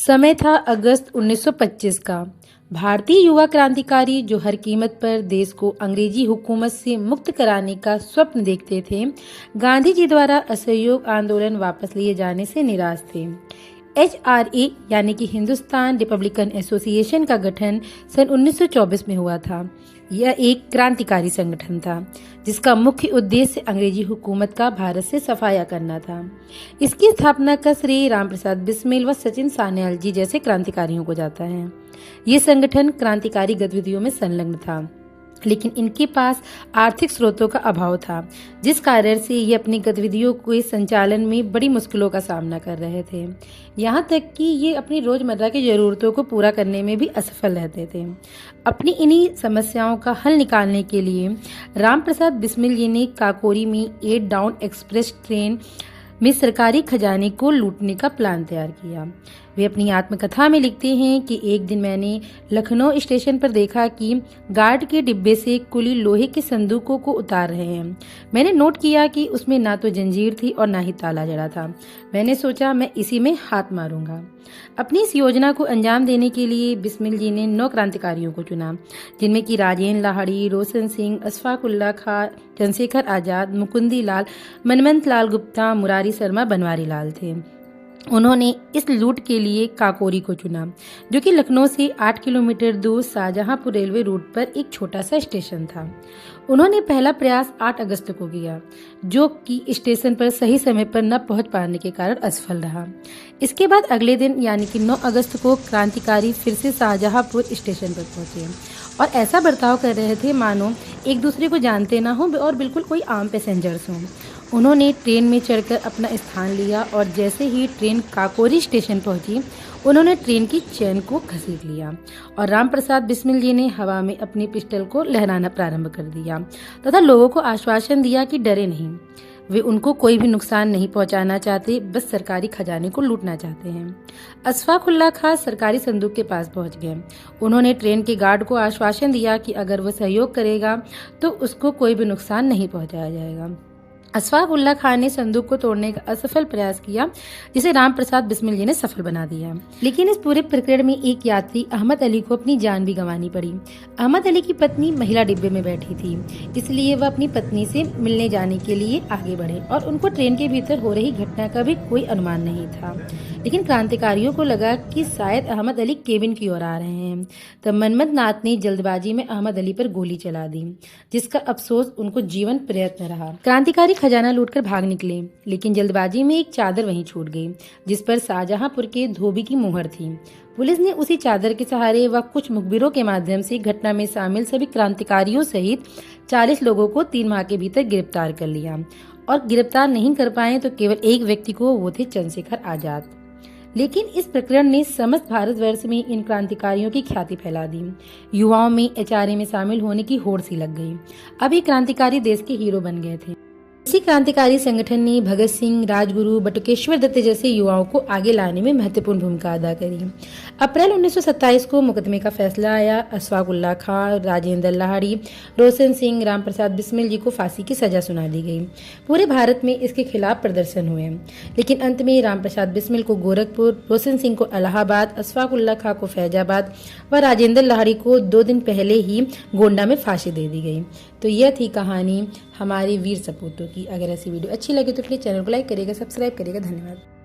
समय था अगस्त 1925 का। भारतीय युवा क्रांतिकारी जो हर कीमत पर देश को अंग्रेजी हुकूमत से मुक्त कराने का स्वप्न देखते थे, गांधी जी द्वारा असहयोग आंदोलन वापस लिए जाने से निराश थे। HRA यानी कि हिंदुस्तान रिपब्लिकन एसोसिएशन का गठन सन 1924 में हुआ था। यह एक क्रांतिकारी संगठन था जिसका मुख्य उद्देश्य अंग्रेजी हुकूमत का भारत से सफाया करना था। इसकी स्थापना का श्रेय रामप्रसाद बिस्मिल व सचिन सान्याल जी जैसे क्रांतिकारियों को जाता है। ये संगठन क्रांतिकारी गतिविधियों में संलग्न था, लेकिन इनके पास आर्थिक स्रोतों का अभाव था, जिस कारण से ये अपनी गतिविधियों के संचालन में बड़ी मुश्किलों का सामना कर रहे थे। यहाँ तक कि ये अपनी रोजमर्रा की जरूरतों को पूरा करने में भी असफल रहते थे। अपनी इन्हीं समस्याओं का हल निकालने के लिए रामप्रसाद बिस्मिल जी ने काकोरी में 8 डाउन एक्सप्रेस ट्रेन में सरकारी खजाने को लूटने का प्लान तैयार किया। वे अपनी आत्मकथा में लिखते हैं कि एक दिन मैंने लखनऊ स्टेशन पर देखा कि गार्ड के डिब्बे से कुली लोहे के संदूकों को उतार रहे हैं। मैंने नोट किया कि उसमें ना तो जंजीर थी और ना ही ताला जड़ा था। मैंने सोचा मैं इसी में हाथ मारूंगा। अपनी इस योजना को अंजाम देने के लिए बिस्मिल जी ने 9 क्रांतिकारियों को चुना, जिनमें कि राजेंद्र लाहिड़ी, रोशन सिंह, अशफाक उल्ला खां, चंद्रशेखर आजाद, मुकुंदी लाल, मनमंत लाल गुप्ता, मुरारी शर्मा, बनवारी लाल थे। उन्होंने इस लूट के लिए काकोरी को चुना, जो कि लखनऊ से 8 किलोमीटर दूर शाहजहांपुर रेलवे रूट पर एक छोटा सा स्टेशन था। उन्होंने पहला प्रयास 8 अगस्त को किया, जो कि स्टेशन पर सही समय पर न पहुंच पाने के कारण असफल रहा। इसके बाद अगले दिन यानी कि 9 अगस्त को क्रांतिकारी फिर से शाहजहांपुर स्टेशन पर पहुंचे और ऐसा बर्ताव कर रहे थे मानो एक दूसरे को जानते ना हो और बिल्कुल कोई आम पैसेंजर्स हों। उन्होंने ट्रेन में चढ़कर अपना स्थान लिया और जैसे ही ट्रेन काकोरी स्टेशन पहुंची, उन्होंने ट्रेन की चेन को घसीट लिया और रामप्रसाद बिस्मिल जी ने हवा में अपनी पिस्टल को लहराना प्रारंभ कर दिया तथा लोगों को आश्वासन दिया कि डरे नहीं, वे उनको कोई भी नुकसान नहीं पहुंचाना चाहते, बस सरकारी खजाने को लूटना चाहते हैं। अशफाक उल्ला खां सरकारी संदूक के पास पहुंच गए। उन्होंने ट्रेन के गार्ड को आश्वासन दिया कि अगर वह सहयोग करेगा तो उसको कोई भी नुकसान नहीं पहुंचाया जाएगा। अशफाक उल्ला खां ने संदूक को तोड़ने का असफल प्रयास किया, जिसे रामप्रसाद बिस्मिल जी ने सफल बना दिया। लेकिन इस पूरे प्रकरण में एक यात्री अहमद अली को अपनी जान भी गंवानी पड़ी। अहमद अली की पत्नी महिला डिब्बे में बैठी थी, इसलिए वह अपनी पत्नी से मिलने जाने के लिए आगे बढ़े और उनको ट्रेन के भीतर हो रही घटना का भी कोई अनुमान नहीं था। लेकिन क्रांतिकारियों को लगा कि शायद अहमद अली केबिन की ओर आ रहे हैं। तब मनमथ नाथ ने जल्दबाजी में अहमद अली पर गोली चला दी, जिसका अफसोस उनको जीवन पर्यंत रहा। क्रांतिकारी खजाना लूटकर भाग निकले, लेकिन जल्दबाजी में एक चादर वहीं छूट गई, जिस पर शाहजहांपुर के धोबी की मुहर थी। पुलिस ने उसी चादर के सहारे व कुछ मुखबिरों के माध्यम से घटना में शामिल सभी क्रांतिकारियों सहित 40 लोगों को 3 माह के भीतर गिरफ्तार कर लिया और गिरफ्तार नहीं कर पाए तो केवल एक व्यक्ति को, वो थे चंद्रशेखर आजाद। लेकिन इस प्रकरण ने समस्त भारतवर्ष में इन क्रांतिकारियों की ख्याति फैला दी। युवाओं में HRA में शामिल होने की होड़ सी लग गई। अब ये क्रांतिकारी देश के हीरो बन गए थे। इसी क्रांतिकारी संगठन ने भगत सिंह, राजगुरु, बटुकेश्वर दत्त जैसे युवाओं को आगे लाने में महत्वपूर्ण भूमिका अदा करी। अप्रैल 1927 को मुकदमे का फैसला आया। अशफाक उल्ला खां, राजेंद्र लाहिड़ी, रोशन सिंह, रामप्रसाद बिस्मिल जी को फांसी की सजा सुना दी गई। पूरे भारत में इसके खिलाफ प्रदर्शन हुए, लेकिन अंत में रामप्रसाद बिस्मिल को गोरखपुर, रोशन सिंह को इलाहाबाद, अशफाक उल्ला खां को फैजाबाद व राजेंद्र लाहिड़ी को 2 दिन पहले ही गोंडा में फांसी दे दी गई। तो यह थी कहानी हमारे वीर सपूतों की। अगर ऐसी वीडियो अच्छी लगे तो प्लीज चैनल को लाइक करिएगा, सब्सक्राइब करिएगा। धन्यवाद।